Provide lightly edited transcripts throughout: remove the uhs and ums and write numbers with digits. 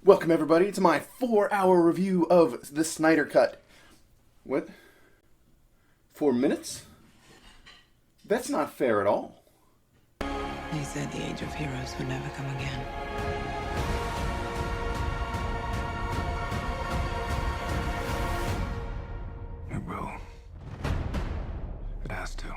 Welcome everybody to my 4-hour review of the Snyder Cut. What? 4 minutes? That's not fair at all. They said the age of heroes would never come again. It will. It has to.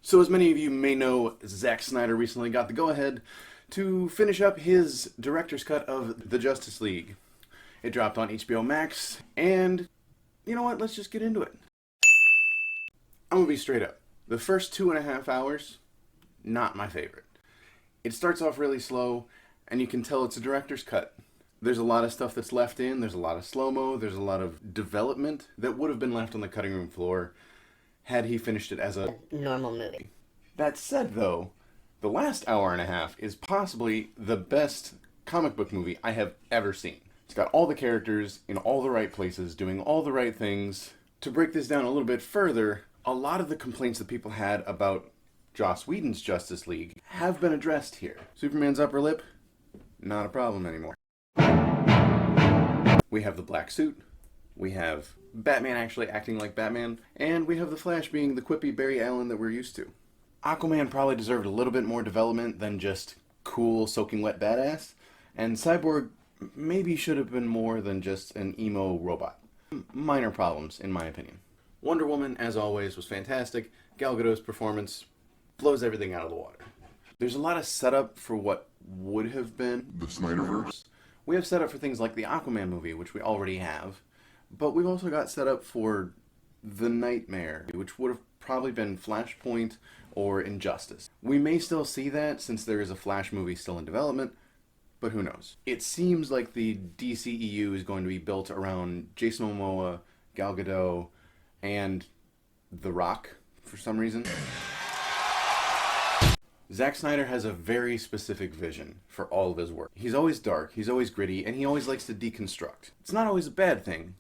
So as many of you may know, Zack Snyder recently got the go-ahead to finish up his director's cut of the Justice League. It dropped on HBO Max, and you know what? Let's just get into it. I'm gonna be straight up. The first 2.5 hours, not my favorite. It starts off really slow, and you can tell it's a director's cut. There's a lot of stuff that's left in, there's a lot of slow-mo, there's a lot of development that would have been left on the cutting room floor had he finished it as a normal movie. That said, though, the last hour and a half is possibly the best comic book movie I have ever seen. It's got all the characters in all the right places, doing all the right things. To break this down a little bit further, a lot of the complaints that people had about Joss Whedon's Justice League have been addressed here. Superman's upper lip, not a problem anymore. We have the black suit, we have Batman actually acting like Batman, and we have the Flash being the quippy Barry Allen that we're used to. Aquaman probably deserved a little bit more development than just cool, soaking wet badass, and Cyborg maybe should have been more than just an emo robot. Minor problems, in my opinion. Wonder Woman, as always, was fantastic. Gal Gadot's performance blows everything out of the water. There's a lot of setup for what would have been The Snyderverse? We have setup for things like the Aquaman movie, which we already have, but we've also got set up for The Nightmare, which would have probably been Flashpoint or Injustice. We may still see that since there is a Flash movie still in development, but who knows. It seems like the DCEU is going to be built around Jason Momoa, Gal Gadot, and The Rock for some reason. Zack Snyder has a very specific vision for all of his work. He's always dark, he's always gritty, and he always likes to deconstruct. It's not always a bad thing,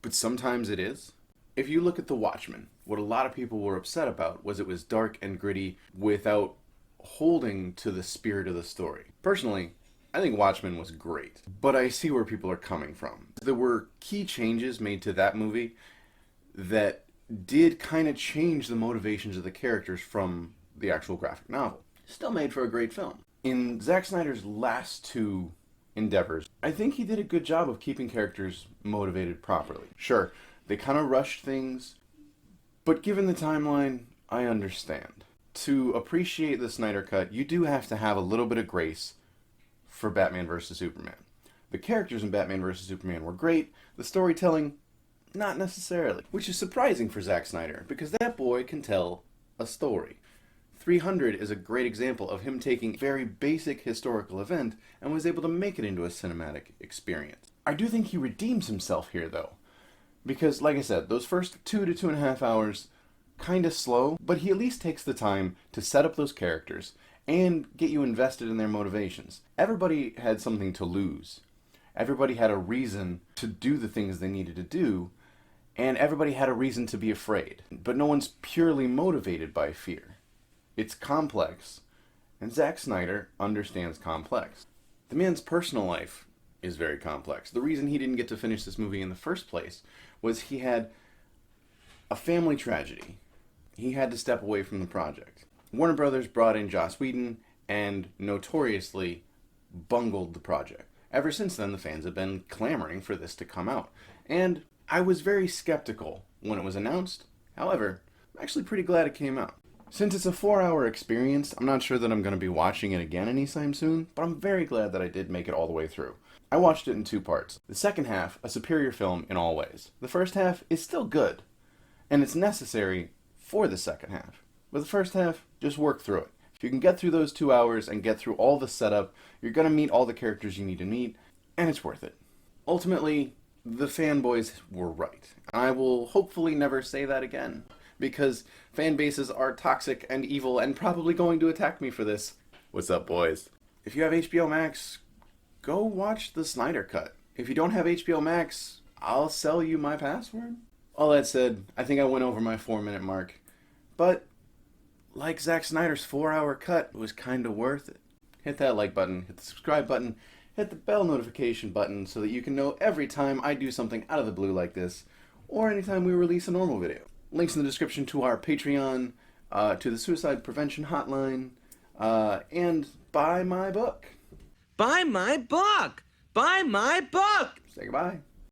but sometimes it is. If you look at The Watchmen, what a lot of people were upset about was it was dark and gritty without holding to the spirit of the story. Personally, I think Watchmen was great, but I see where people are coming from. There were key changes made to that movie that did kind of change the motivations of the characters from the actual graphic novel. Still made for a great film. In Zack Snyder's last two endeavors, I think he did a good job of keeping characters motivated properly. Sure, they kind of rushed things, but given the timeline, I understand. To appreciate the Snyder Cut, you do have to have a little bit of grace for Batman vs. Superman. The characters in Batman vs. Superman were great, the storytelling, not necessarily. Which is surprising for Zack Snyder, because that boy can tell a story. 300 is a great example of him taking a very basic historical event and was able to make it into a cinematic experience. I do think he redeems himself here, though. Because, like I said, those first 2 to 2.5 hours, kinda slow, but he at least takes the time to set up those characters and get you invested in their motivations. Everybody had something to lose. Everybody had a reason to do the things they needed to do, and everybody had a reason to be afraid. But no one's purely motivated by fear. It's complex, and Zack Snyder understands complex. The man's personal life is very complex. The reason he didn't get to finish this movie in the first place was he had a family tragedy. He had to step away from the project. Warner Brothers brought in Joss Whedon and notoriously bungled the project. Ever since then, the fans have been clamoring for this to come out. And I was very skeptical when it was announced. However, I'm actually pretty glad it came out. Since it's a 4-hour experience, I'm not sure that I'm going to be watching it again anytime soon, but I'm very glad that I did make it all the way through. I watched it in 2 parts. The second half, a superior film in all ways. The first half is still good, and it's necessary for the second half. But the first half, just work through it. If you can get through those 2 hours and get through all the setup, you're going to meet all the characters you need to meet, and it's worth it. Ultimately, the fanboys were right. I will hopefully never say that again, because fan bases are toxic and evil and probably going to attack me for this. What's up, boys? If you have HBO Max, go watch the Snyder Cut. If you don't have HBO Max, I'll sell you my password. All that said, I think I went over my 4-minute mark, but like Zack Snyder's 4-hour cut, it was kinda worth it. Hit that like button, hit the subscribe button, hit the bell notification button so that you can know every time I do something out of the blue like this, or anytime we release a normal video. Links in the description to our Patreon, to the Suicide Prevention Hotline, and buy my book. Buy my book! Buy my book! Say goodbye.